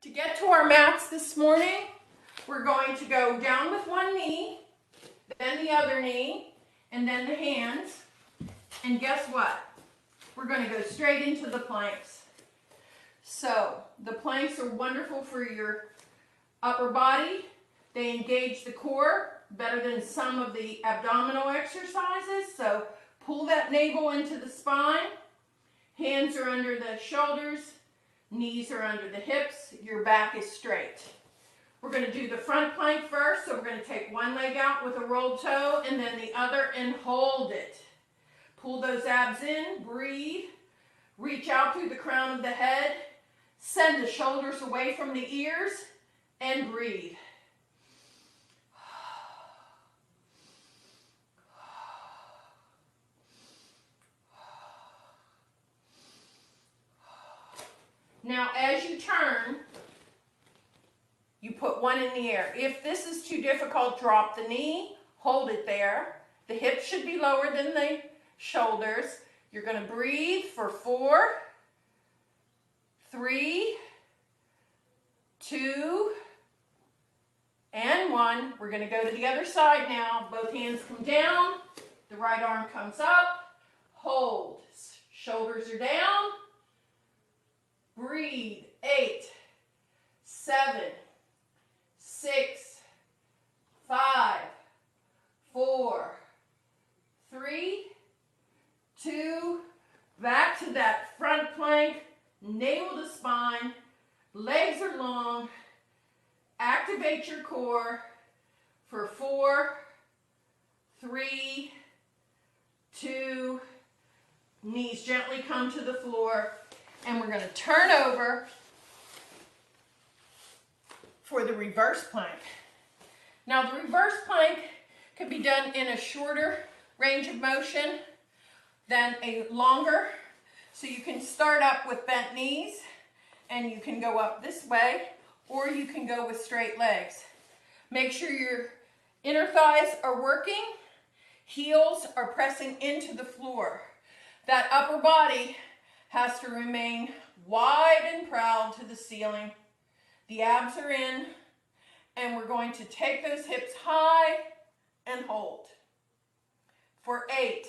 To get to our mats this morning, we're going to go down with one knee, then the other knee, and then the hands. And guess what? We're going to go straight into the planks. So the planks are wonderful for your upper body. They engage the core better than some of the abdominal exercises. So pull that navel into the spine. Hands are under the shoulders. Knees are under the hips. Your back is straight. We're going to do the front plank first. So we're going to take one leg out with a rolled toe and then the other and hold it. Pull those abs in. Breathe. Reach out through the crown of the head. Send the shoulders away from the ears and breathe. Now, as you turn, you put one in the air. If this is too difficult, drop the knee, hold it there. The hips should be lower than the shoulders. You're going to breathe for 4, 3, 2, and 1. We're going to go to the other side now. Both hands come down. The right arm comes up. Hold. Shoulders are down. Breathe. 8, 7, 6, 5, 4, 3, 2, back to that front plank, navel to spine, legs are long, activate your core for 4, 3, 2, knees gently come to the floor. And we're going to turn over for the reverse plank. Now the reverse plank can be done in a shorter range of motion than a longer. So you can start up with bent knees and you can go up this way, or you can go with straight legs. Make sure your inner thighs are working, heels are pressing into the floor. That upper body has to remain wide and proud to the ceiling. The abs are in, and we're going to take those hips high and hold. For 8,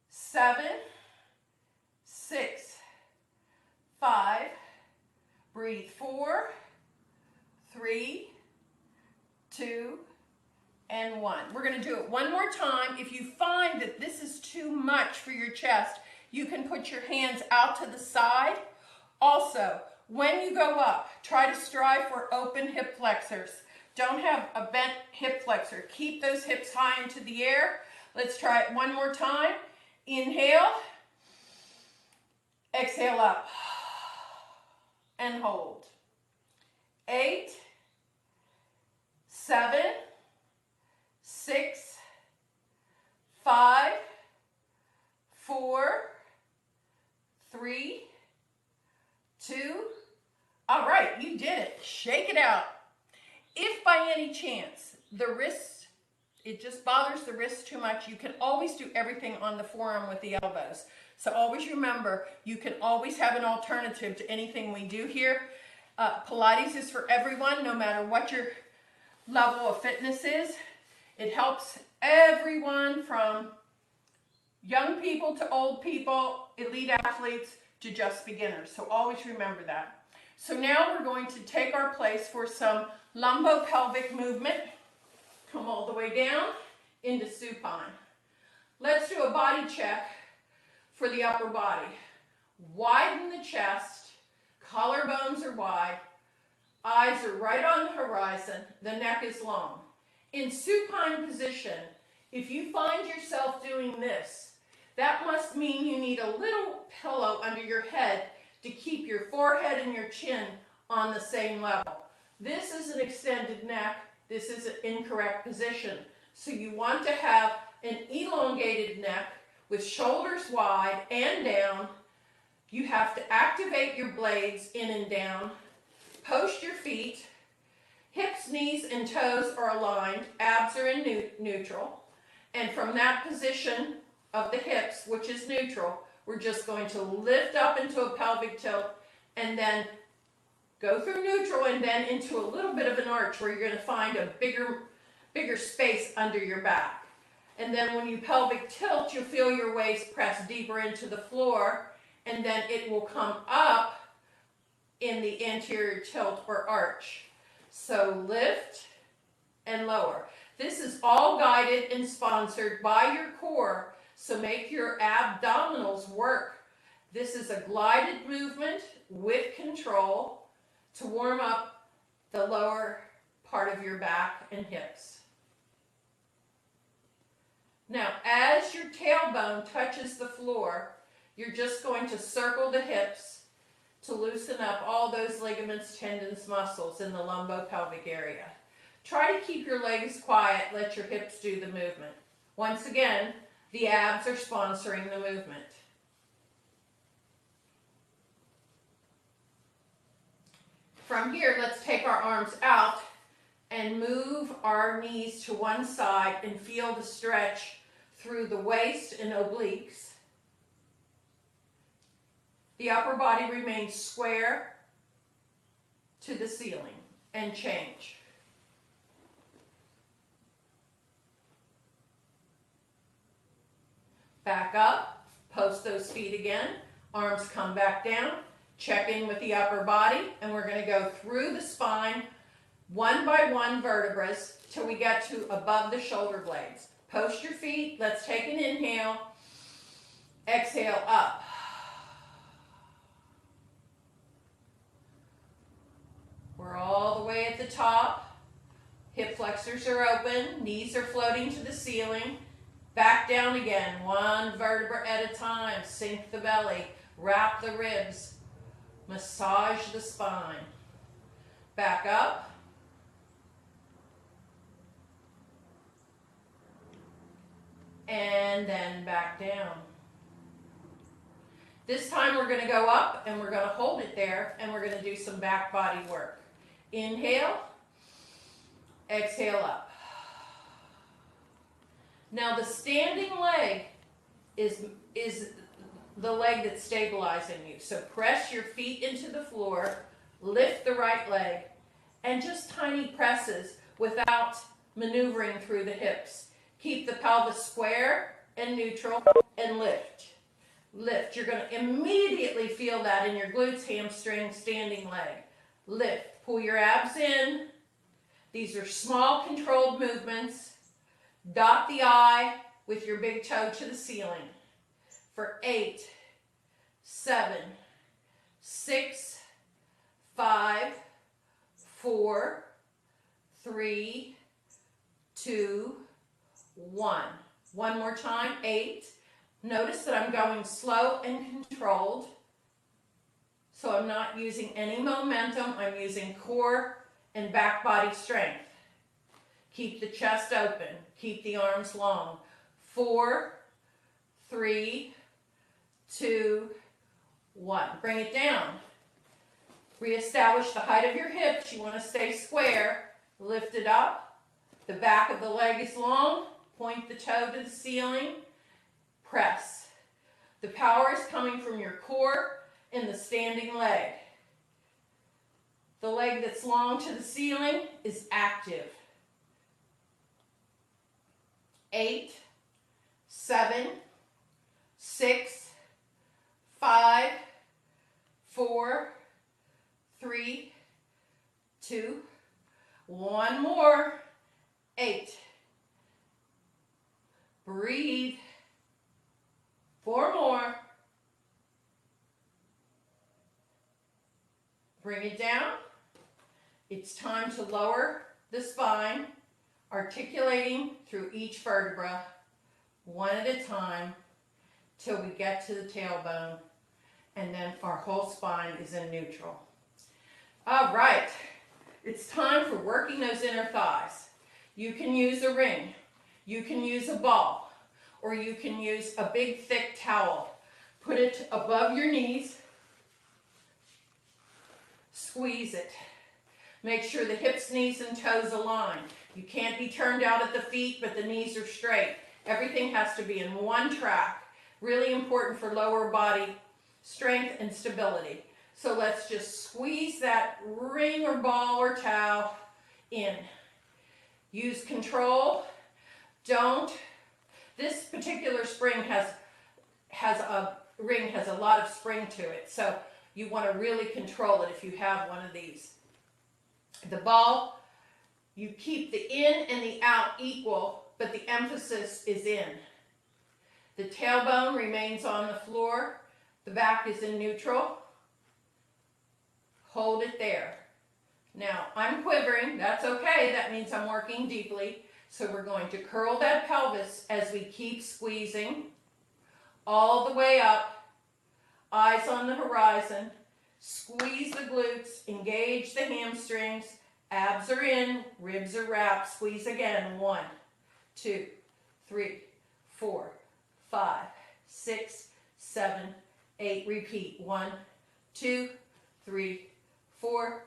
7, 6, 5, breathe 4, 3, 2, and 1. We're going to do it one more time. If you find that this is too much for your chest, you can put your hands out to the side. Also, when you go up, try to strive for open hip flexors. Don't have a bent hip flexor. Keep those hips high into the air. Let's try it one more time. Inhale. Exhale up. And hold. 8, 7, 6, 5, 4, 3, 2. All right, you did it. Shake it out. If by any chance the wrist, it just bothers the wrist too much, you can always do everything on the forearm with the elbows. So always remember, you can always have an alternative to anything we do here. Pilates is for everyone, no matter what your level of fitness is. It helps everyone from young people to old people, elite athletes to just beginners. So always remember that. So now we're going to take our place for some lumbo pelvic movement. Come all the way down into supine. Let's do a body check for the upper body. Widen the chest, collarbones are wide, eyes are right on the horizon, the neck is long. In supine position, if you find yourself doing this, that must mean you need a little pillow under your head to keep your forehead and your chin on the same level. This is an extended neck. This is an incorrect position. So you want to have an elongated neck with shoulders wide and down. You have to activate your blades in and down. Post your feet. Hips, knees, and toes are aligned. Abs are in neutral. And from that position of the hips, which is neutral, we're just going to lift up into a pelvic tilt and then Go through neutral and then into a little bit of an arch where you're going to find a bigger space under your back. And then when you pelvic tilt, you'll feel your waist press deeper into the floor, and then it will come up in the anterior tilt or arch. So lift and lower. This is all guided and sponsored by your core, so make your abdominals work. This is a glided movement with control to warm up the lower part of your back and hips. Now, as your tailbone touches the floor, you're just going to circle the hips to loosen up all those ligaments, tendons, muscles in the lumbopelvic area. Try to keep your legs quiet, let your hips do the movement. Once again, the abs are sponsoring the movement. From here, let's take our arms out and move our knees to one side and feel the stretch through the waist and obliques. The upper body remains square to the ceiling and change. Back up, post those feet again, arms come back down, check in with the upper body, and we're going to go through the spine, one by one vertebrae, till we get to above the shoulder blades. Post your feet, let's take an inhale, exhale up. We're all the way at the top, hip flexors are open, knees are floating to the ceiling. Back down again, one vertebra at a time. Sink the belly, wrap the ribs, massage the spine. Back up. And then back down. This time we're going to go up and we're going to hold it there and we're going to do some back body work. Inhale, exhale up. Now the standing leg is the leg that's stabilizing you. So press your feet into the floor, lift the right leg, and just tiny presses without maneuvering through the hips. Keep the pelvis square and neutral and lift. Lift. You're going to immediately feel that in your glutes, hamstring, standing leg. Lift. Pull your abs in. These are small controlled movements. Dot the I with your big toe to the ceiling. For 8, 7, 6, 5, 4, 3, 2, 1. One more time. 8. Notice that I'm going slow and controlled. So I'm not using any momentum. I'm using core and back body strength. Keep the chest open. Keep the arms long. 4, 3, 2, 1. Bring it down. Reestablish the height of your hips. You want to stay square. Lift it up. The back of the leg is long. Point the toe to the ceiling. Press. The power is coming from your core and the standing leg. The leg that's long to the ceiling is active. 8, 7, 6, 5, 4, 3, 2, 1 more. 8. Breathe. 4 more. Bring it down. It's time to lower the spine, articulating through each vertebra, one at a time, till we get to the tailbone, and then our whole spine is in neutral. All right, it's time for working those inner thighs. You can use a ring, you can use a ball, or you can use a big thick towel. Put it above your knees, squeeze it. Make sure the hips, knees, and toes align. You can't be turned out at the feet, but the knees are straight. Everything has to be in one track. Really important for lower body strength and stability. So let's just squeeze that ring or ball or towel in. Use control. Don't. This particular spring has a lot of spring to it, so you want to really control it if you have one of these. The ball, you keep the in and the out equal, but the emphasis is in. The tailbone remains on the floor. The back is in neutral. Hold it there. Now, I'm quivering. That's okay. That means I'm working deeply. So we're going to curl that pelvis as we keep squeezing all the way up. Eyes on the horizon. Squeeze the glutes. Engage the hamstrings. Abs are in. Ribs are wrapped. Squeeze again. 1, 2, 3, 4, 5, 6, 7, 8. Repeat. 1, 2, 3, 4,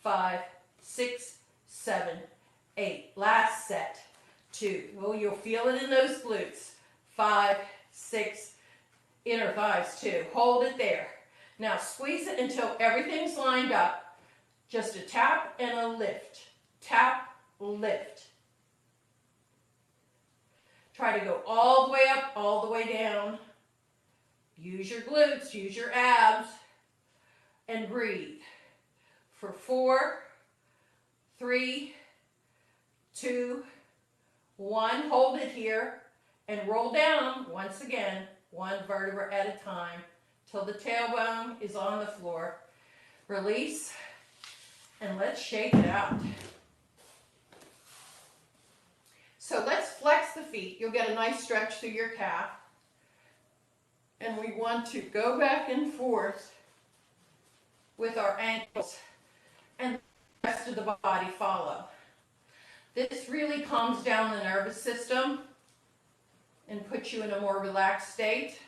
5, 6, 7, 8. Last set. 2. Well, you'll feel it in those glutes. 5, 6, inner thighs 2. Hold it there. Now squeeze it until everything's lined up. Just a tap and a lift. Tap, lift. Try to go all the way up, all the way down. Use your glutes, use your abs, and breathe. For 4, 3, 2, 1. Hold it here and roll down once again, 1 vertebra at a time till the tailbone is on the floor. Release, and let's shake it out. So let's flex the feet. You'll get a nice stretch through your calf. And we want to go back and forth with our ankles, and the rest of the body follow. This really calms down the nervous system and puts you in a more relaxed state,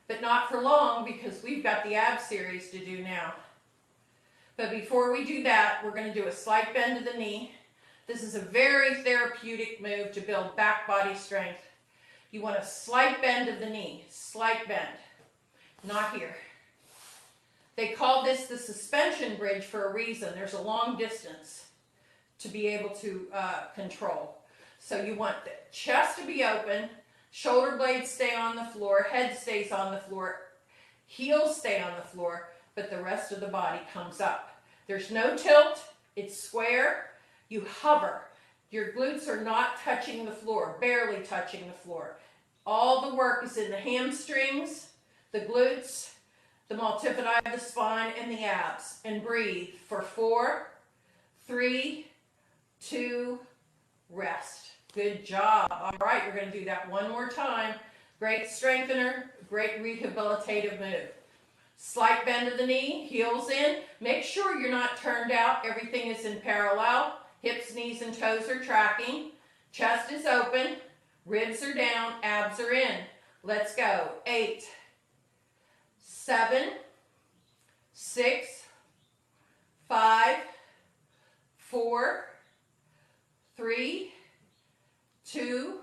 but not for long because we've got the ab series to do now. But before we do that, we're going to do a slight bend to the knee. This is a very therapeutic move to build back body strength. You want a slight bend of the knee, slight bend, not here. They call this the suspension bridge for a reason. There's a long distance to be able to control. So you want the chest to be open, shoulder blades stay on the floor, head stays on the floor, heels stay on the floor, but the rest of the body comes up. There's no tilt, it's square, you hover. Your glutes are not touching the floor, barely touching the floor. All the work is in the hamstrings, the glutes, the multifidi of the spine, and the abs. And breathe for 4, 3, 2, rest. Good job. All right, we're going to do that one more time. Great strengthener, great rehabilitative move. Slight bend of the knee, heels in. Make sure you're not turned out. Everything is in parallel. Hips, knees, and toes are tracking. Chest is open. Ribs are down. Abs are in. Let's go. 8, 7, 6, 5, 4, 3, 2,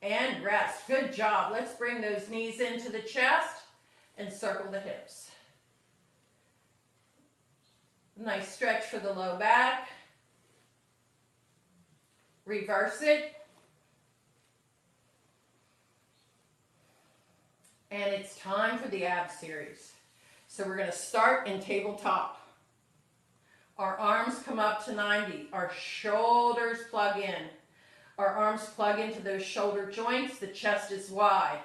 and rest. Good job. Let's bring those knees into the chest and circle the hips. Nice stretch for the low back. Reverse it. And it's time for the ab series. So we're going to start in tabletop. Our arms come up to 90. Our shoulders plug in. Our arms plug into those shoulder joints. The chest is wide.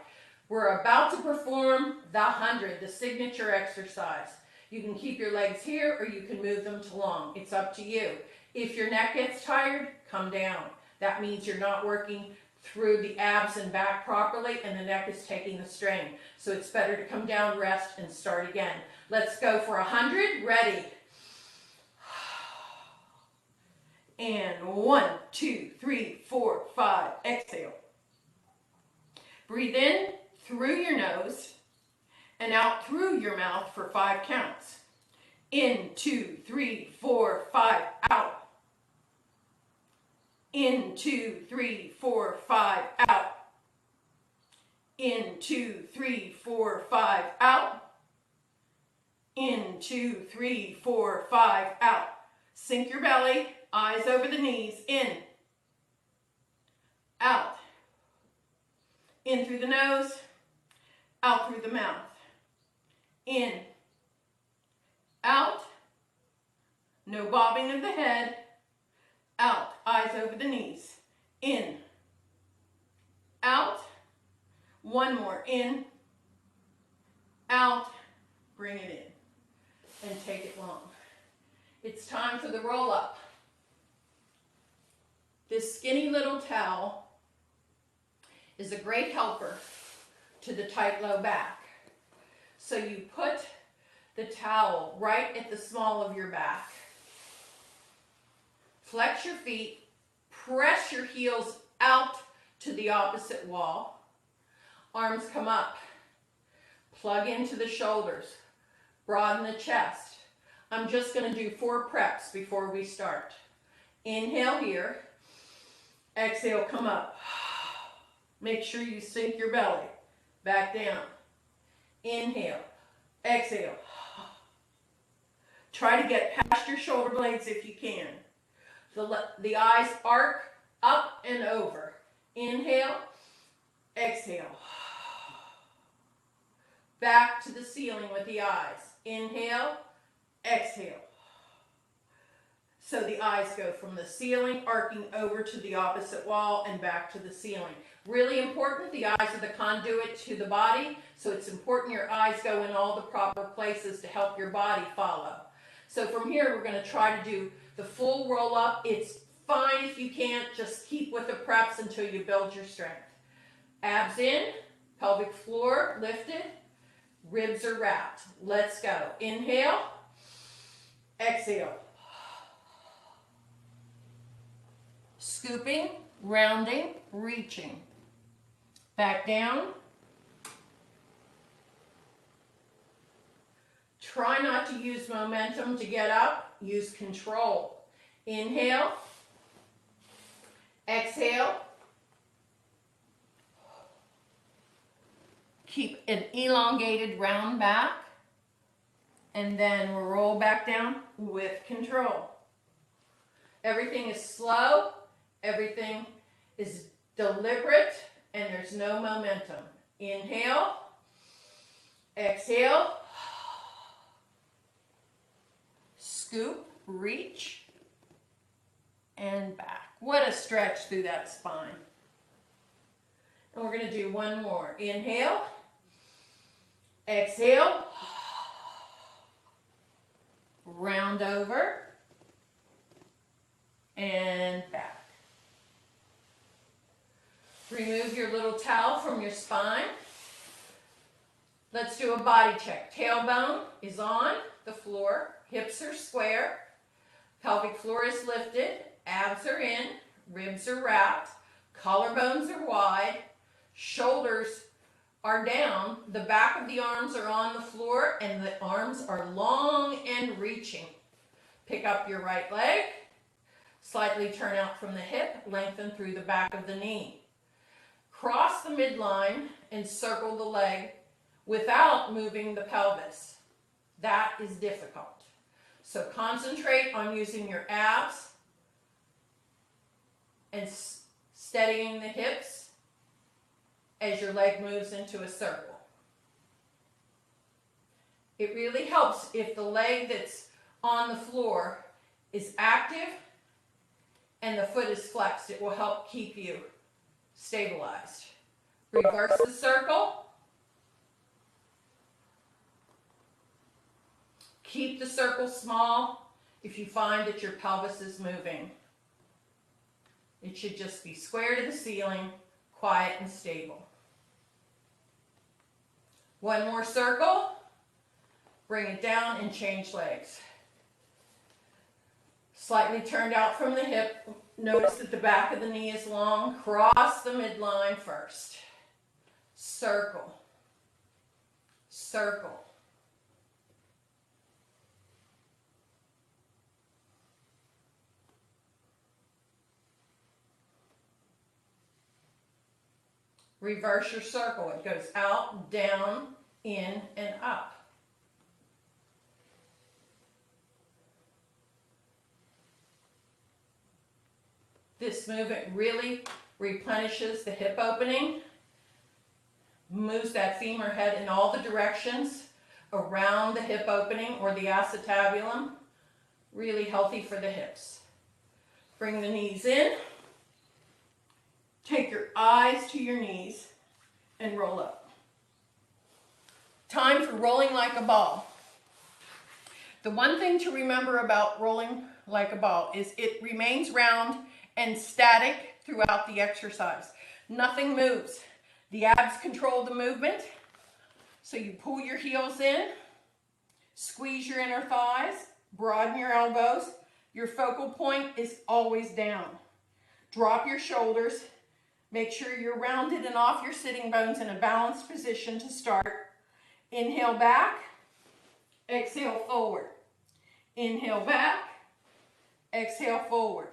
We're about to perform the 100, the signature exercise. You can keep your legs here or you can move them to long. It's up to you. If your neck gets tired, come down. That means you're not working through the abs and back properly and the neck is taking the strain. So it's better to come down, rest, and start again. Let's go for 100. Ready. And 1, 2, 3, 4, 5. Exhale. Breathe in through your nose and out through your mouth for 5 counts. In, 2, 3, 4, 5. Out. In, 2, 3, 4, 5. Out. In, 2, 3, 4, 5. Out. In, 2, 3, 4, 5, out. Sink your belly, eyes over the knees, in, out. In through the nose, out through the mouth. In, out. No bobbing of the head, out. Eyes over the knees. In, out. One more, in, out. Bring it in and take it long. It's time for the roll up. This skinny little towel is a great helper to the tight low back. So you put the towel right at the small of your back. Flex your feet, press your heels out to the opposite wall. Arms come up. Plug into the shoulders. Broaden the chest. I'm just going to do 4 preps before we start. Inhale here. Exhale, come up. Make sure you sink your belly. Back down. Inhale. Exhale. Try to get past your shoulder blades if you can. The eyes arc up and over. Inhale. Exhale. Back to the ceiling with the eyes. Inhale. Exhale. So the eyes go from the ceiling, arcing over to the opposite wall and back to the ceiling. Really important, the eyes are the conduit to the body, so it's important your eyes go in all the proper places to help your body follow. So from here, we're going to try to do the full roll up. It's fine if you can't, just keep with the preps until you build your strength. Abs in, pelvic floor lifted, ribs are wrapped. Let's go. Inhale, exhale. Scooping, rounding, reaching. Back down. Try not to use momentum to get up. Use control. Inhale. Exhale. Keep an elongated round back. And then we'll roll back down with control. Everything is slow. Everything is deliberate. And there's no momentum. Inhale. Exhale. Scoop, reach, and back. What a stretch through that spine. And we're going to do one more. Inhale. Exhale. Round over. And back. Remove your little towel from your spine. Let's do a body check. Tailbone is on the floor. Hips are square. Pelvic floor is lifted. Abs are in. Ribs are wrapped. Collarbones are wide. Shoulders are down. The back of the arms are on the floor and the arms are long and reaching. Pick up your right leg. Slightly turn out from the hip. Lengthen through the back of the knee. Cross the midline and circle the leg without moving the pelvis. That is difficult. So concentrate on using your abs and steadying the hips as your leg moves into a circle. It really helps if the leg that's on the floor is active and the foot is flexed. It will help keep you stabilized. Reverse the circle. Keep the circle small if you find that your pelvis is moving. It should just be square to the ceiling, quiet and stable. One more circle. Bring it down and change legs. Slightly turned out from the hip. Notice that the back of the knee is long. Cross the midline first. Circle. Circle. Reverse your circle. It goes out, down, in, and up. This movement really replenishes the hip opening, moves that femur head in all the directions around the hip opening or the acetabulum. Really healthy for the hips. Bring the knees in. Take your eyes to your knees and roll up. Time for rolling like a ball. The one thing to remember about rolling like a ball is it remains round and static throughout the exercise. Nothing moves. The abs control the movement. So you pull your heels in, squeeze your inner thighs, broaden your elbows. Your focal point is always down. Drop your shoulders. Make sure you're rounded and off your sitting bones in a balanced position to start. Inhale back, exhale forward. Inhale back, exhale forward.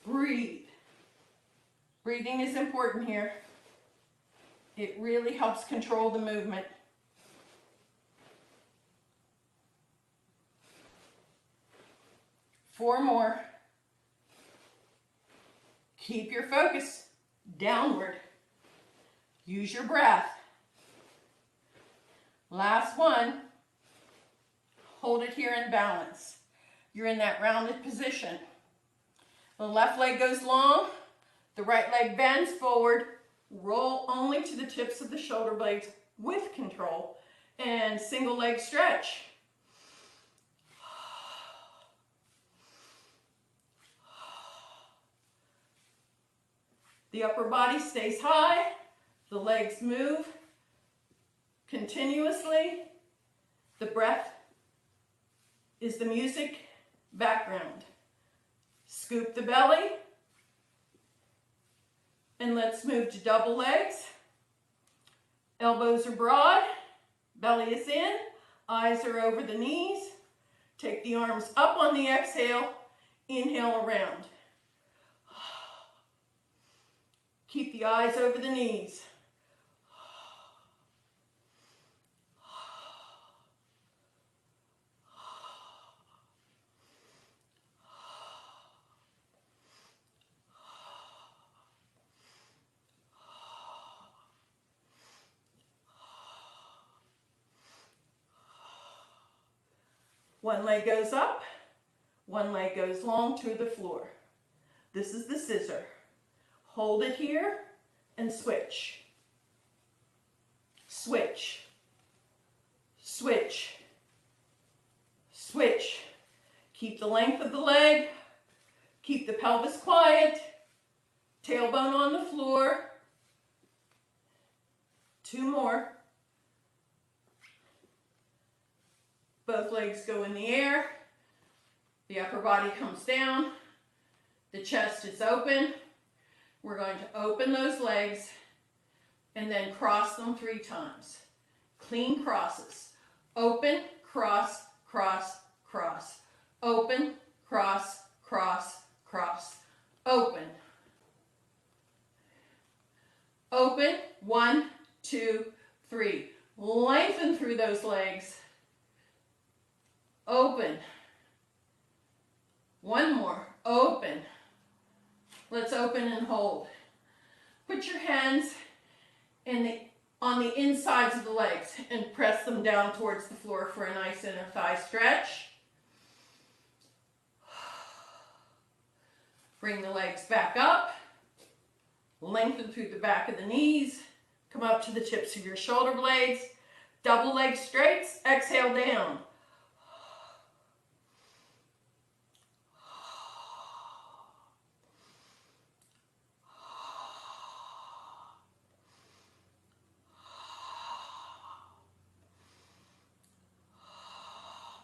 Breathe. Breathing is important here. It really helps control the movement. Four more. Keep your focus downward. Use your breath. Last one. Hold it here in balance. You're in that rounded position. The left leg goes long. The right leg bends forward. Roll only to the tips of the shoulder blades with control. And single leg stretch. The upper body stays high. The legs move continuously. The breath is the music background. Scoop the belly. And let's move to double legs. Elbows are broad. Belly is in. Eyes are over the knees. Take the arms up on the exhale. Inhale around. Keep the eyes over the knees. One leg goes up, one leg goes long to the floor. This is the scissor. Hold it here and switch. Switch. Switch. Switch. Keep the length of the leg. Keep the pelvis quiet. Tailbone on the floor. Two more. Both legs go in the air. The upper body comes down. The chest is open. We're going to open those legs and then cross them 3 times. Clean crosses. Open, cross, cross, cross. Open, cross, cross, cross. Open. Open. 1, 2, 3. Lengthen through those legs. Open. One more. Open. Let's open and hold. Put your hands on the insides of the legs and press them down towards the floor for a nice inner thigh stretch. Bring the legs back up. Lengthen through the back of the knees. Come up to the tips of your shoulder blades. Double leg straights. Exhale down.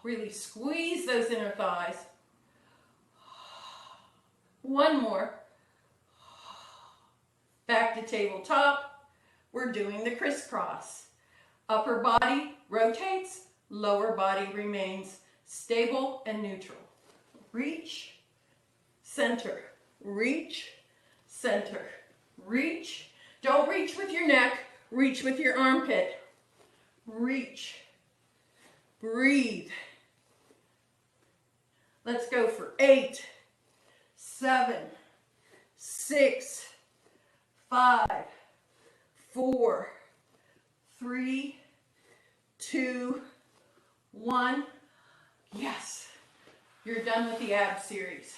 Really squeeze those inner thighs. One more. Back to tabletop. We're doing the crisscross. Upper body rotates, lower body remains stable and neutral. Reach, center, reach, center, reach. Don't reach with your neck, reach with your armpit. Reach, breathe. Let's go for 8, 7, 6, 5, 4, 3, 2, 1. Yes, you're done with the abs series.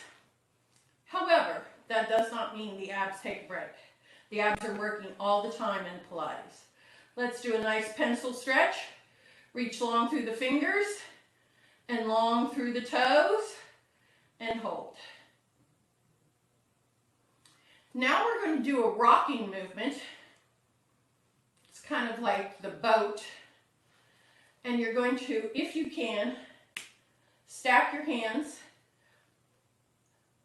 However, that does not mean the abs take a break. The abs are working all the time in Pilates. Let's do a nice pencil stretch. Reach long through the fingers and long through the toes and hold. Now we're going to do a rocking movement. It's kind of like the boat. And you're going to, if you can, stack your hands.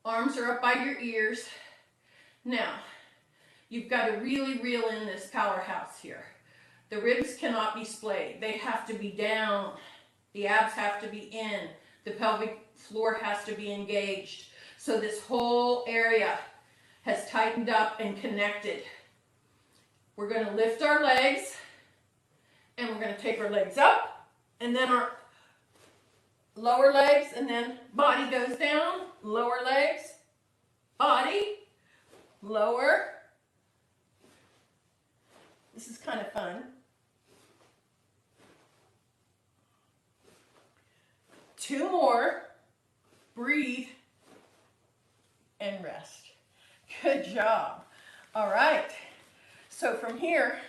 Arms are up by your ears. Now, you've got to really reel in this powerhouse here. The ribs cannot be splayed. They have to be down. The abs have to be in. The pelvic floor has to be engaged. So this whole area has tightened up and connected. We're going to lift our legs, and we're going to take our legs up, and then our lower legs, and then body goes down, lower legs, body, lower. This is kind of fun. 2 more, breathe, and rest. Good job. All right, so from here,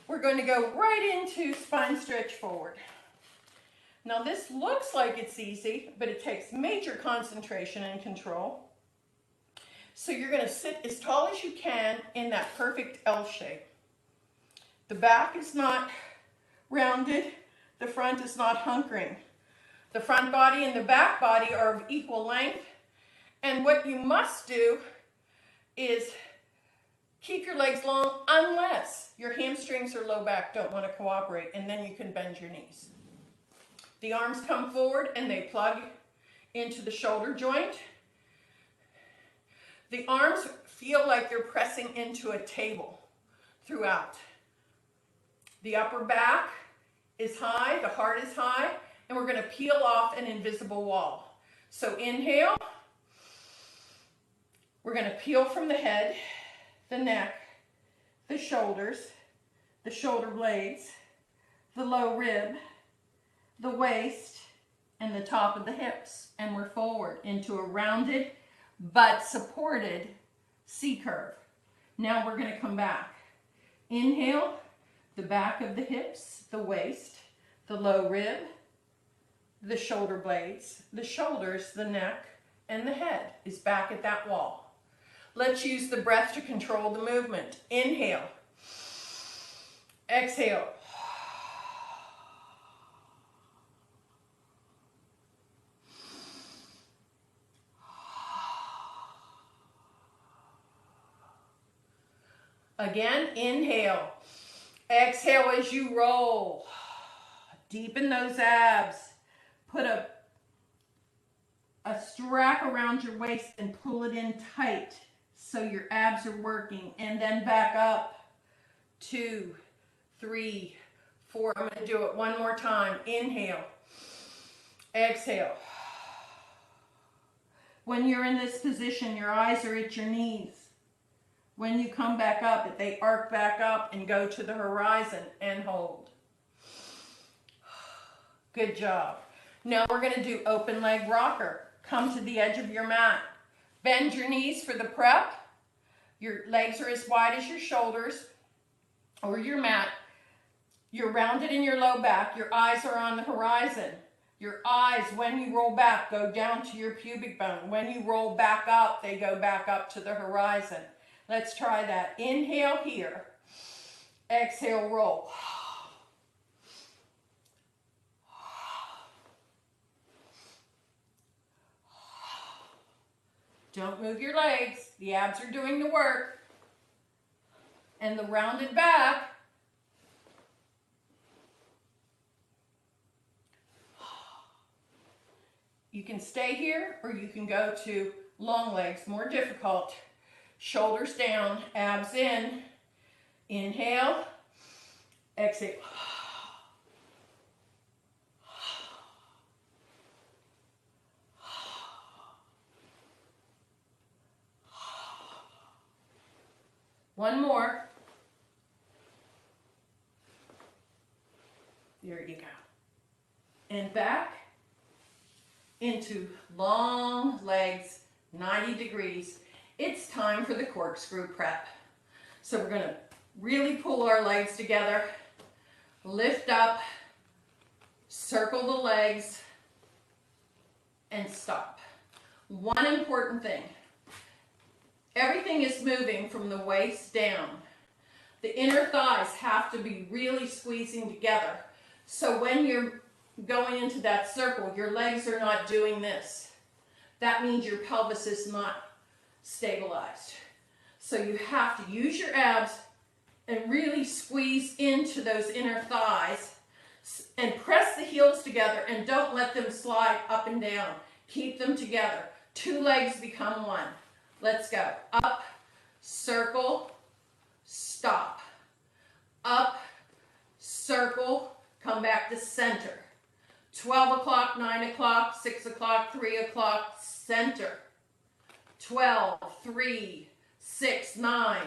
we're going to go right into spine stretch forward. Now this looks like it's easy, but it takes major concentration and control. So you're going to sit as tall as you can in that perfect L shape. The back is not rounded, the front is not hunkering. The front body and the back body are of equal length. And what you must do is keep your legs long unless your hamstrings or low back don't want to cooperate, and then you can bend your knees. The arms come forward and they plug into the shoulder joint. The arms feel like they're pressing into a table throughout. The upper back is high, the heart is high, and we're going to peel off an invisible wall. So inhale. We're going to peel from the head, the neck, the shoulders, the shoulder blades, the low rib, the waist, and the top of the hips. And we're forward into a rounded but supported C curve. Now we're going to come back. Inhale, the back of the hips, the waist, the low rib, the shoulder blades, the shoulders, the neck, and the head is back at that wall. Let's use the breath to control the movement. Inhale. Exhale. Again, inhale. Exhale as you roll. Deepen those abs. Put a strap around your waist and pull it in tight so your abs are working. And then back up. 2, 3, 4. I'm going to do it one more time. Inhale. Exhale. When you're in this position, your eyes are at your knees. When you come back up, they arc back up and go to the horizon and hold. Good job. Now we're going to do open leg rocker. Come to the edge of your mat. Bend your knees for the prep. Your legs are as wide as your shoulders or your mat. You're rounded in your low back. Your eyes are on the horizon. Your eyes, when you roll back, go down to your pubic bone. When you roll back up, they go back up to the horizon. Let's try that. Inhale here. Exhale, roll. Don't move your legs. The abs are doing the work. And the rounded back. You can stay here or you can go to long legs, more difficult. Shoulders down, abs in. Inhale. Exhale. One more. There you go. And back into long legs, 90 degrees. It's time for the corkscrew prep. So we're going to really pull our legs together, lift up, circle the legs, and stop. One important thing. Everything is moving from the waist down. The inner thighs have to be really squeezing together. So when you're going into that circle, your legs are not doing this. That means your pelvis is not stabilized. So you have to use your abs and really squeeze into those inner thighs and press the heels together and don't let them slide up and down. Keep them together. Two legs become one. Let's go. Up, circle, stop. Up, circle, come back to center. 12 o'clock, 9 o'clock, 6 o'clock, 3 o'clock, center. 12, 3, 6, 9,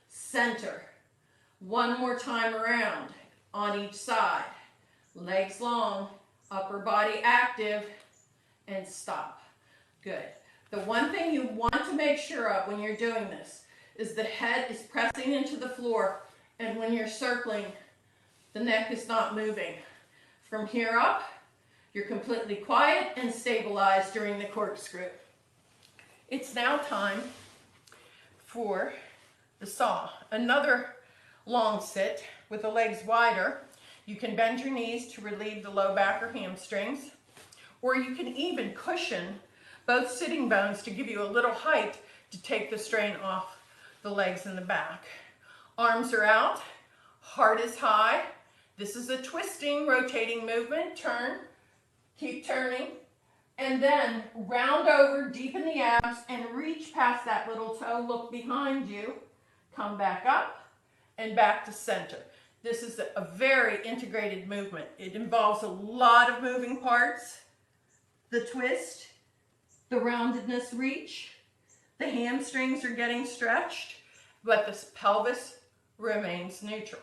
center. One more time around on each side. Legs long, upper body active, and stop. Good. The one thing you want to make sure of when you're doing this is the head is pressing into the floor, and when you're circling, the neck is not moving. From here up, you're completely quiet and stabilized during the corkscrew. It's now time for the saw. Another long sit with the legs wider. You can bend your knees to relieve the low back or hamstrings, or you can even cushion both sitting bones to give you a little height to take the strain off the legs and the back. Arms are out, heart is high. This is a twisting, rotating movement. Turn, keep turning, and then round over, deepen the abs, and reach past that little toe. Look behind you. Come back up and back to center. This is a very integrated movement. It involves a lot of moving parts. The twist, the roundedness reach, the hamstrings are getting stretched, but the pelvis remains neutral.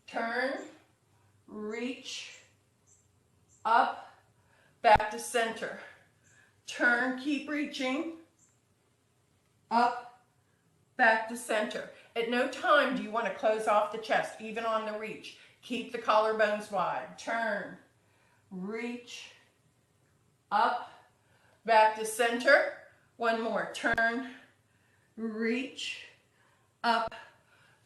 Turn, reach, up, back to center. Turn, keep reaching, up, back to center. At no time do you want to close off the chest, even on the reach. Keep the collarbones wide. Turn, reach, up, back to center. One more. Turn, reach, up,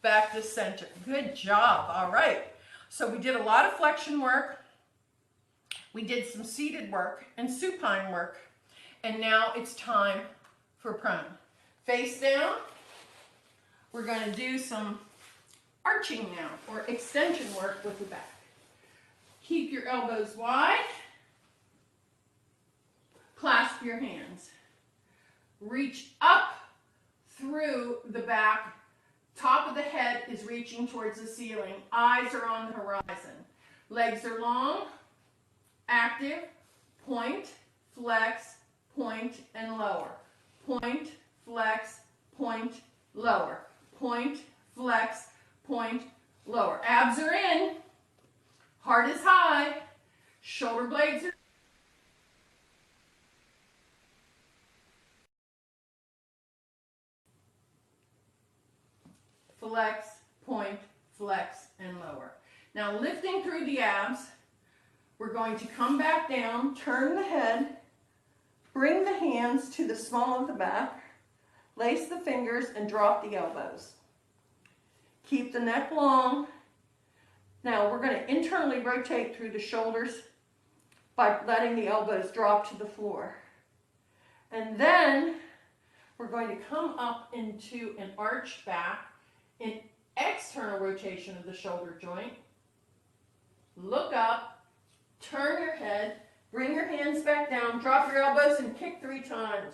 back to center. Good job. All right. So we did a lot of flexion work. We did some seated work and supine work. And now it's time for prone. Face down. We're going to do some arching now, or extension work with the back. Keep your elbows wide. Clasp your hands. Reach up through the back. Top of the head is reaching towards the ceiling. Eyes are on the horizon. Legs are long, active, point, flex, point, and lower. Point, flex, point, lower. Point, flex, point, lower. Abs are in. Heart is high. Shoulder blades are flex, point, flex, and lower. Now lifting through the abs, we're going to come back down, turn the head, bring the hands to the small of the back, lace the fingers, and drop the elbows. Keep the neck long. Now we're going to internally rotate through the shoulders by letting the elbows drop to the floor. And then we're going to come up into an arched back, an external rotation of the shoulder joint. Look up, turn your head, bring your hands back down, drop your elbows, and kick 3 times.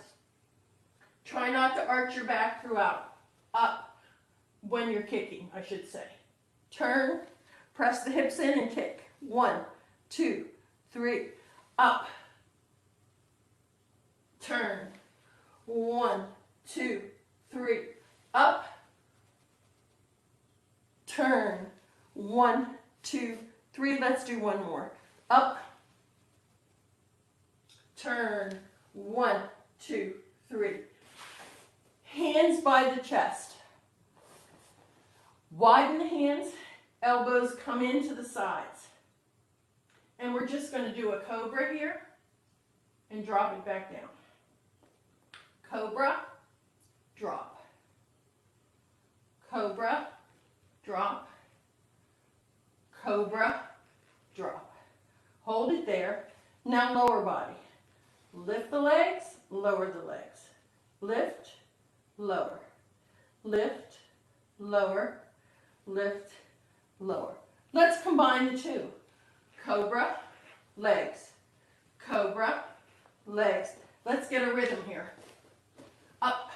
Try not to arch your back throughout. Up when you're kicking, I should say. Turn, press the hips in and kick. 1, 2, 3, up. Turn. 1, 2, 3, up. turn, 1, 2, 3, let's do one more, up, turn, 1, 2, 3, hands by the chest, widen the hands, elbows come into the sides, and we're just going to do a cobra here, and drop it back down, cobra, drop, cobra, drop, cobra, drop. Hold it there. Now lower body. Lift the legs, lower the legs. Lift, lower. Lift, lower, lift, lower. Let's combine the two. Cobra, legs. Cobra, legs. Let's get a rhythm here. Up,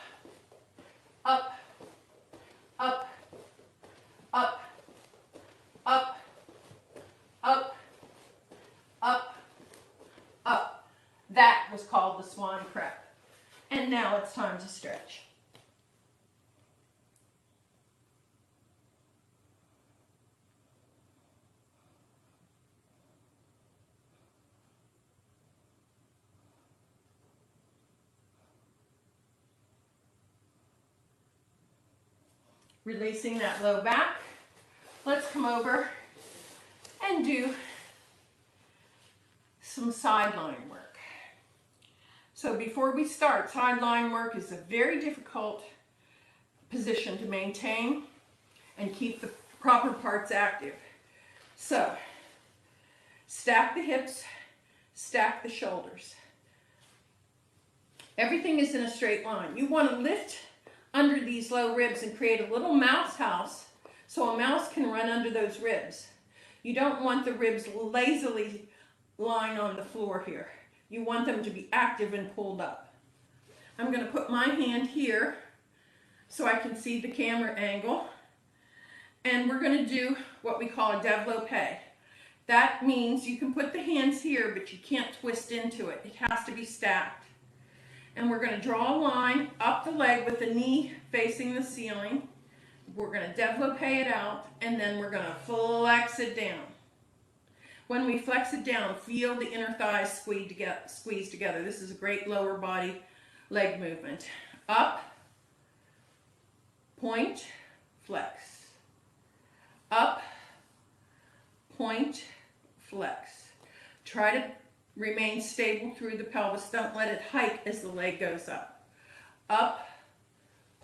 up, up, up, up, up, up, up. That was called the swan prep. And now it's time to stretch. Releasing that low back. Let's come over and do some sideline work. So before we start, sideline work is a very difficult position to maintain and keep the proper parts active. So stack the hips, stack the shoulders. Everything is in a straight line. You want to lift under these low ribs and create a little mouse house so a mouse can run under those ribs. You don't want the ribs lazily lying on the floor here. You want them to be active and pulled up. I'm going to put my hand here so I can see the camera angle. And we're going to do what we call a développé. That means you can put the hands here, but you can't twist into it. It has to be stacked. And we're going to draw a line up the leg with the knee facing the ceiling. We're going to développé it out, and then we're going to flex it down. When we flex it down, feel the inner thighs squeeze together. This is a great lower body leg movement. Up, point, flex. Up, point, flex. Try to remain stable through the pelvis. Don't let it hike as the leg goes up. Up,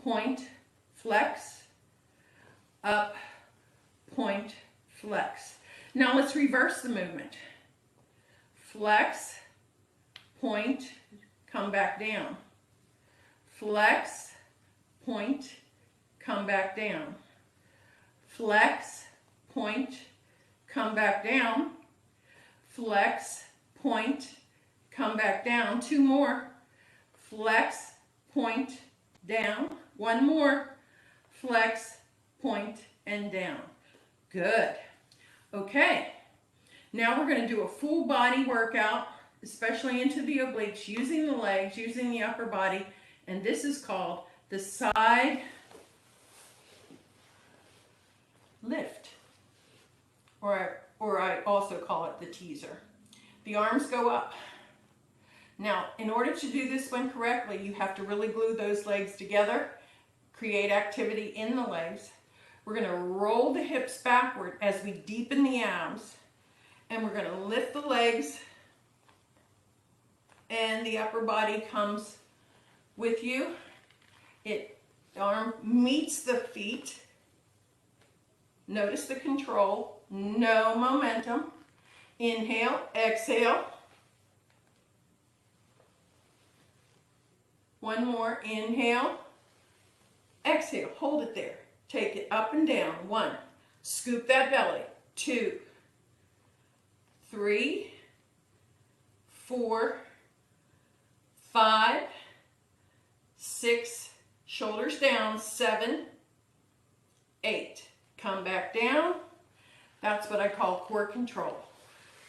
point, flex. Up, point, flex. Now let's reverse the movement. Flex, point, come back down. Flex, point, come back down. Flex, point, come back down. Flex, point, come back down. Two more. Flex, point, down. One more. Flex, point, and down. Good. Okay. Now we're going to do a full body workout, especially into the obliques, using the legs, using the upper body, and this is called the side lift, or I also call it the teaser. The arms go up. Now, in order to do this one correctly, you have to really glue those legs together, create activity in the legs. We're going to roll the hips backward as we deepen the abs, and we're going to lift the legs, and the upper body comes with you. The arm meets the feet. Notice the control, no momentum. Inhale, exhale. One more, inhale, exhale, hold it there. Take it up and down. 1, scoop that belly. 2, 3, 4, 5, 6, shoulders down. 7, 8. Come back down. That's what I call core control.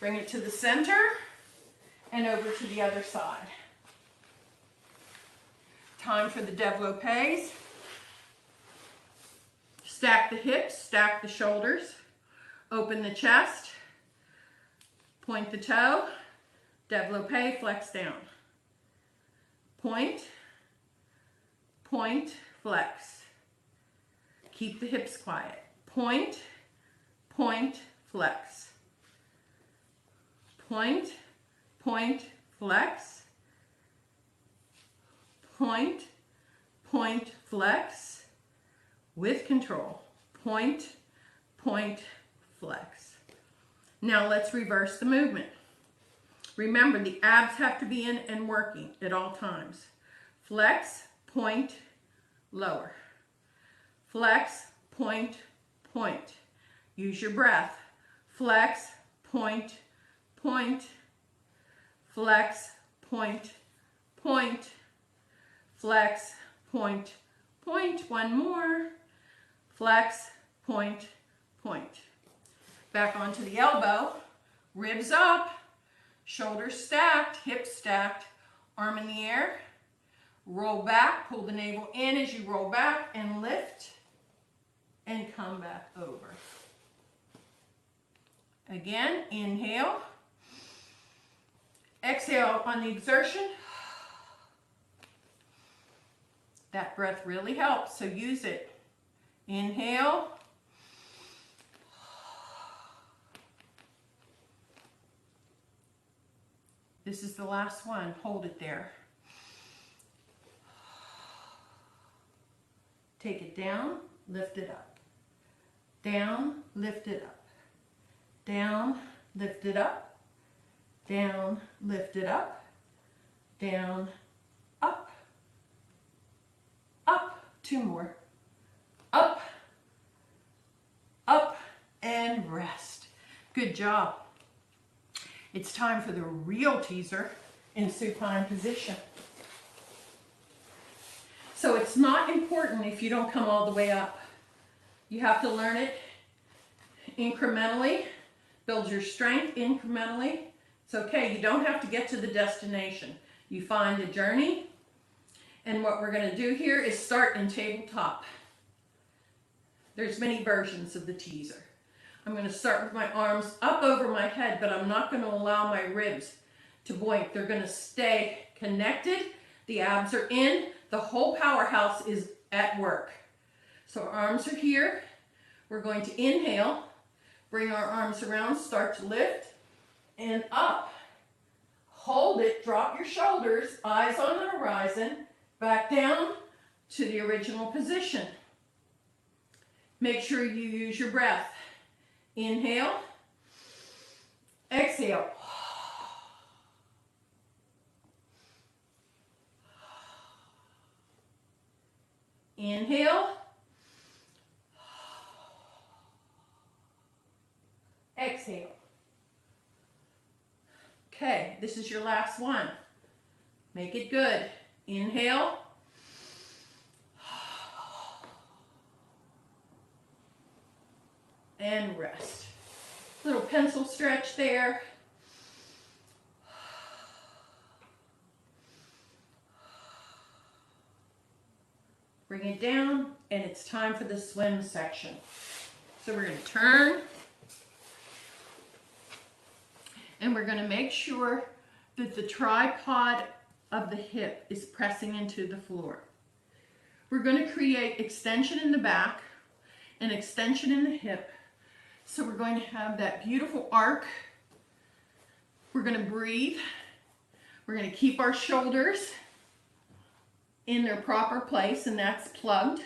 Bring it to the center and over to the other side. Time for the développés. Stack the hips, stack the shoulders, open the chest, point the toe, développé, flex down. Point, point, flex. Keep the hips quiet. Point, point, flex. Point, point, flex. Point, point, flex. With control. Point, point, flex. Now let's reverse the movement. Remember, the abs have to be in and working at all times. Flex, point, lower. Flex, point, point. Use your breath. Flex, point, point. Flex, point, point. Flex, point, point. One more. Flex, point, point. Back onto the elbow. Ribs up. Shoulders stacked, hips stacked, arm in the air, roll back, pull the navel in as you roll back and lift and come back over. Again, inhale, exhale on the exertion. That breath really helps, so use it. Inhale. This is the last one. Hold it there. Take it down, lift it up. Down, lift it up. Down, lift it up. Down, lift it up. Down, up. Up. Two more. Up. Up and rest. Good job. It's time for the real teaser in supine position. So it's not important if you don't come all the way up. You have to learn it incrementally, build your strength incrementally. It's okay, you don't have to get to the destination. You find the journey, and what we're going to do here is start in tabletop. There's many versions of the teaser. I'm going to start with my arms up over my head, but I'm not going to allow my ribs to boink. They're going to stay connected. The abs are in. The whole powerhouse is at work. So our arms are here. We're going to inhale, bring our arms around, start to lift, and up. Hold it, drop your shoulders, eyes on the horizon, back down to the original position. Make sure you use your breath. Inhale, exhale. Inhale, exhale. Okay, this is your last one. Make it good. Inhale. And rest. Little pencil stretch there. Bring it down, and it's time for the swim section. So we're going to turn, and we're going to make sure that the tripod of the hip is pressing into the floor. We're going to create extension in the back and extension in the hip. So we're going to have that beautiful arc. We're going to breathe. We're going to keep our shoulders in their proper place, and that's plugged.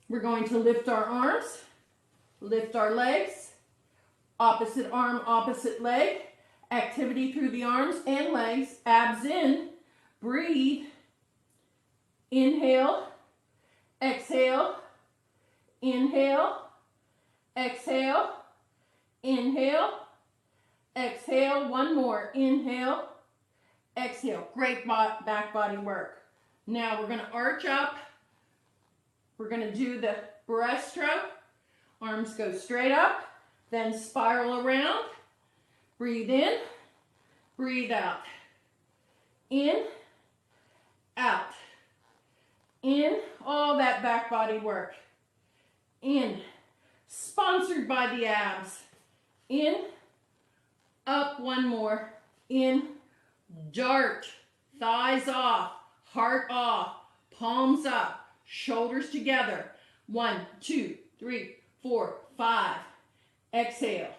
We're going to lift our arms, lift our legs, opposite arm, opposite leg, activity through the arms and legs, abs in, breathe, inhale, exhale, inhale, exhale, inhale, exhale. One more. Inhale, exhale. Great back body work. Now we're going to arch up. We're going to do the breaststroke. Arms go straight up, then spiral around. Breathe in, breathe out. In, out. In, all that back body work. in, sponsored by the abs, in, up, one more, in, dart, thighs off, heart off, palms up, shoulders together, 1, 2, 3, 4, 5, exhale,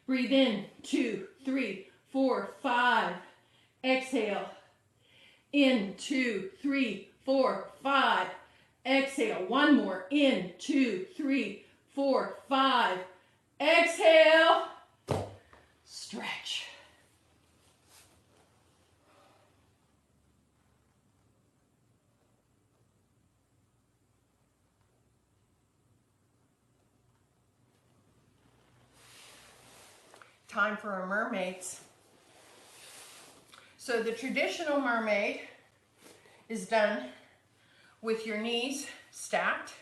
breathe in, 2, 3, 4, 5, exhale, in, 2, 3, 4, 5, exhale, one more, in, 2, 3, 4, 5, exhale, stretch. Time for our mermaids. So the traditional mermaid is done with your knees stacked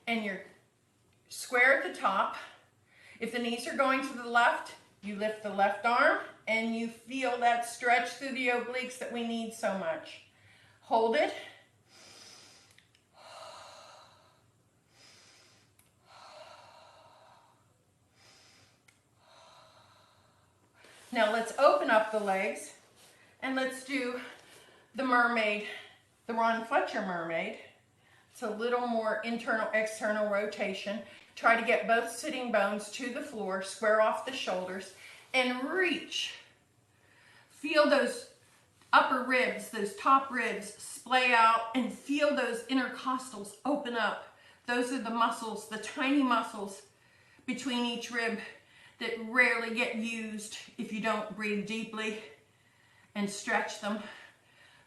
and you're square at the top. If the knees are going to the left, you lift the left arm and you feel that stretch through the obliques that we need so much. Hold it. Now let's open up the legs and let's do the mermaid, the Ron Fletcher mermaid. It's a little more internal, external rotation. Try to get both sitting bones to the floor, square off the shoulders, and reach. Feel those upper ribs, those top ribs splay out, and feel those intercostals open up. Those are the muscles, the tiny muscles between each rib that rarely get used if you don't breathe deeply, and stretch them.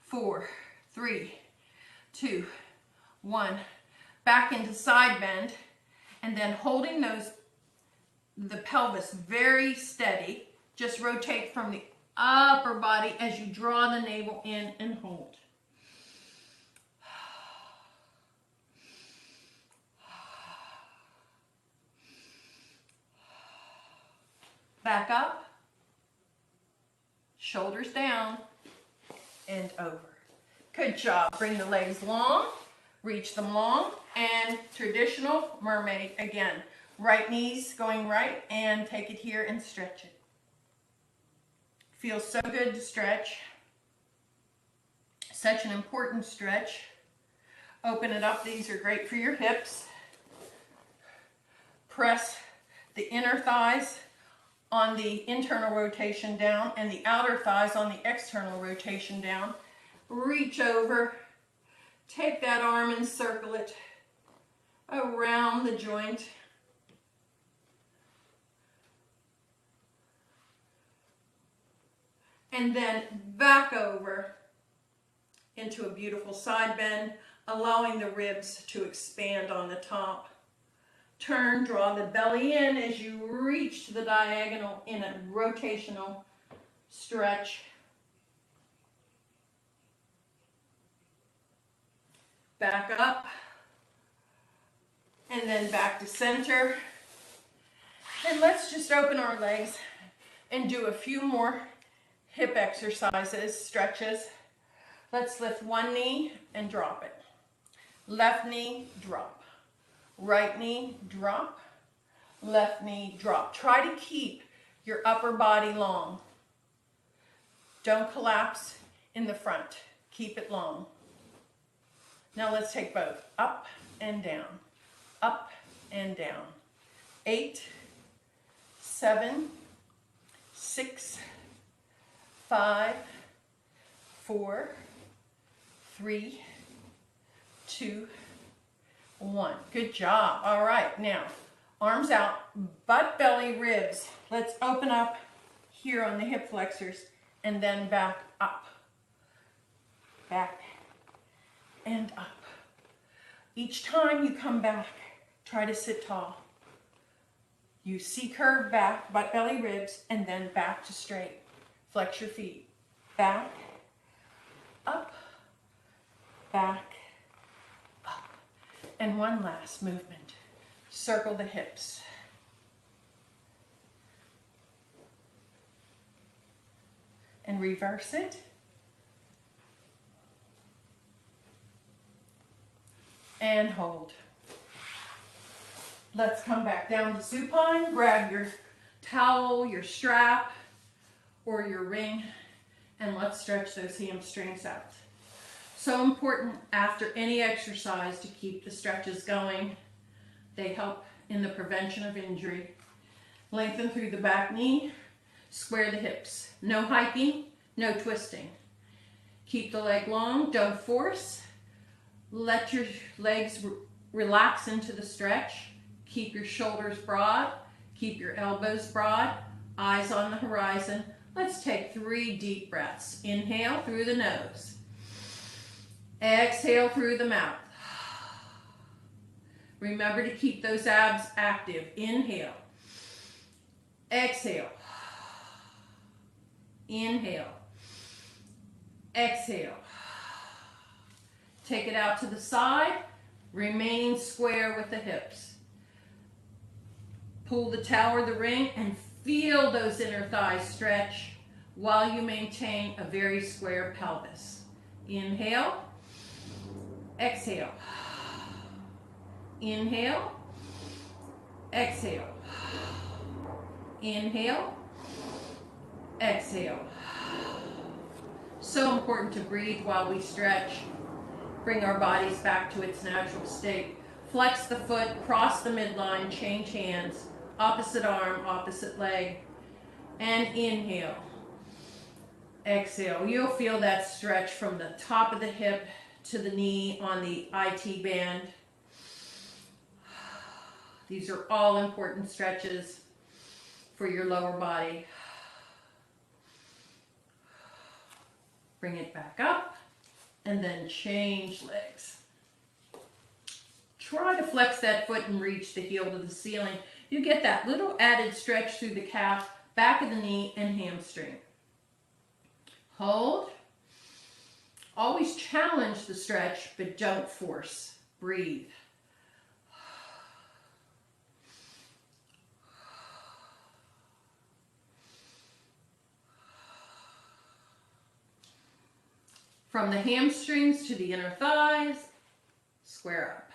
4, 3, 2, 1. Back into side bend, and then holding the pelvis very steady. Just rotate from the upper body as you draw the navel in and hold. Back up, shoulders down, and over. Good job. Bring the legs long, reach them long, and traditional mermaid again. Right knees going right, and take it here and stretch it. Feels so good to stretch. Such an important stretch. Open it up. These are great for your hips. Press the inner thighs on the internal rotation down and the outer thighs on the external rotation down. Reach over, take that arm and circle it around the joint. And then back over into a beautiful side bend, allowing the ribs to expand on the top. Turn, draw the belly in as you reach to the diagonal in a rotational stretch. Back up, and then back to center. And let's just open our legs and do a few more hip exercises, stretches. Let's lift one knee and drop it. Left knee, drop. Right knee, drop. Left knee, drop. Try to keep your upper body long. Don't collapse in the front. Keep it long. Now let's take both up and down, up and down. 8, 7, 6, 5, 4, 3, 2, 1. Good job. All right, now arms out, butt, belly, ribs. Let's open up here on the hip flexors and then back up. Back and up. Each time you come back, try to sit tall. You C-curve back, butt, belly, ribs, and then back to straight. Flex your feet. Back, up, back, up. And one last movement. Circle the hips. And reverse it. And hold. Let's come back down to supine. Grab your towel, your strap, or your ring, and let's stretch those hamstrings out. So important after any exercise to keep the stretches going. They help in the prevention of injury. Lengthen through the back knee, square the hips. No hiking, no twisting. Keep the leg long, don't force. Let your legs relax into the stretch. Keep your shoulders broad, keep your elbows broad, eyes on the horizon. Let's take 3 deep breaths. Inhale through the nose. Exhale through the mouth. Remember to keep those abs active. Inhale. Exhale. Inhale. Exhale. Take it out to the side, remaining square with the hips. Pull the towel or the ring and feel those inner thighs stretch while you maintain a very square pelvis. Inhale. Exhale. Inhale. Exhale. Inhale. Exhale. So important to breathe while we stretch. Bring our bodies back to its natural state. Flex the foot, cross the midline, change hands, opposite arm, opposite leg, and inhale. Exhale. You'll feel that stretch from the top of the hip to the knee on the IT band. These are all important stretches for your lower body. Bring it back up and then change legs. Try to flex that foot and reach the heel to the ceiling. You get that little added stretch through the calf, back of the knee, and hamstring. Hold. Always challenge the stretch, but don't force. Breathe. From the hamstrings to the inner thighs, square up.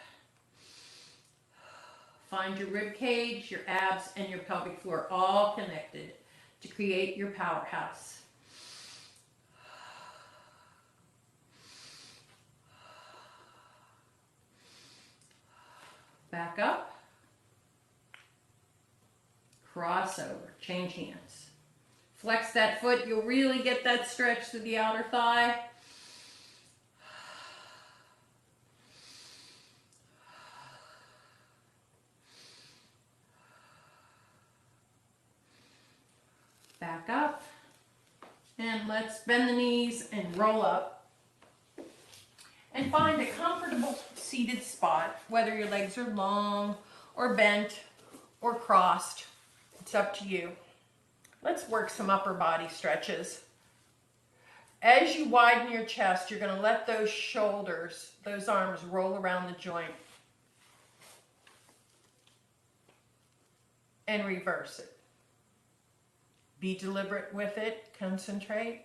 Find your rib cage, your abs, and your pelvic floor all connected to create your powerhouse. Back up. Cross over. Change hands. Flex that foot. You'll really get that stretch through the outer thigh. Back up. And let's bend the knees and roll up. And find a comfortable seated spot, whether your legs are long or bent or crossed. It's up to you. Let's work some upper body stretches. As you widen your chest, you're going to let those shoulders, those arms roll around the joint. And reverse it. Be deliberate with it. Concentrate.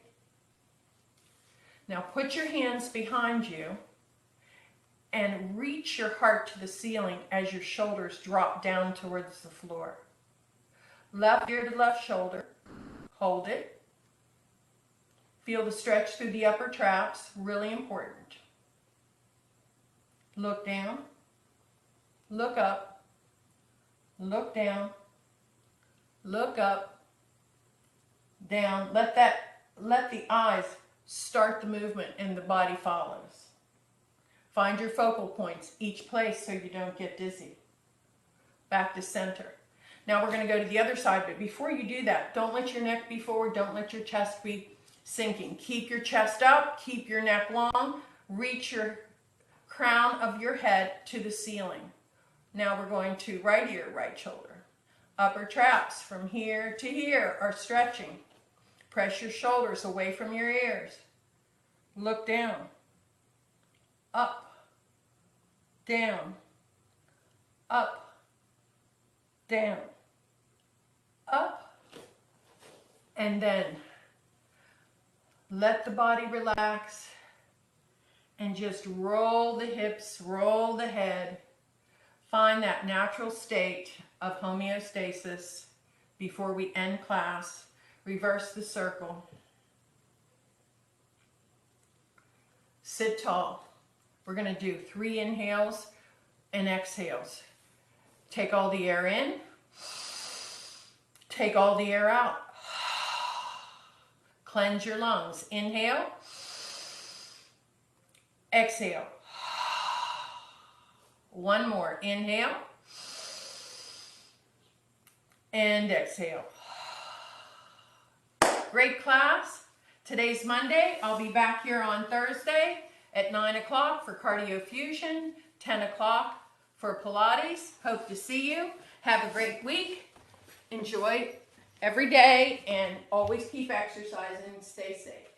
Now put your hands behind you and reach your heart to the ceiling as your shoulders drop down towards the floor. Left ear to left shoulder. Hold it. Feel the stretch through the upper traps. Really important. Look down. Look up. Look down. Look up. Down. Let the eyes start the movement and the body follows. Find your focal points, each place, so you don't get dizzy. Back to center. Now we're going to go to the other side, but before you do that, don't let your neck be forward, don't let your chest be sinking. Keep your chest up, keep your neck long, reach your crown of your head to the ceiling. Now we're going to right ear, right shoulder. Upper traps from here to here are stretching. Press your shoulders away from your ears. Look down. Up. Down. Up. Down. Up. And then let the body relax and just roll the hips, roll the head. find that natural state of homeostasis before we end class. Reverse the circle. Sit tall. We're going to do 3 inhales and exhales. Take all the air in. Take all the air out. Cleanse your lungs. Inhale. Exhale. One more. Inhale. And exhale. Great class. Today's Monday. I'll be back here on Thursday at 9 o'clock for Cardio Fusion, 10 o'clock for Pilates. Hope to see you. Have a great week. Enjoy every day and always keep exercising. Stay safe.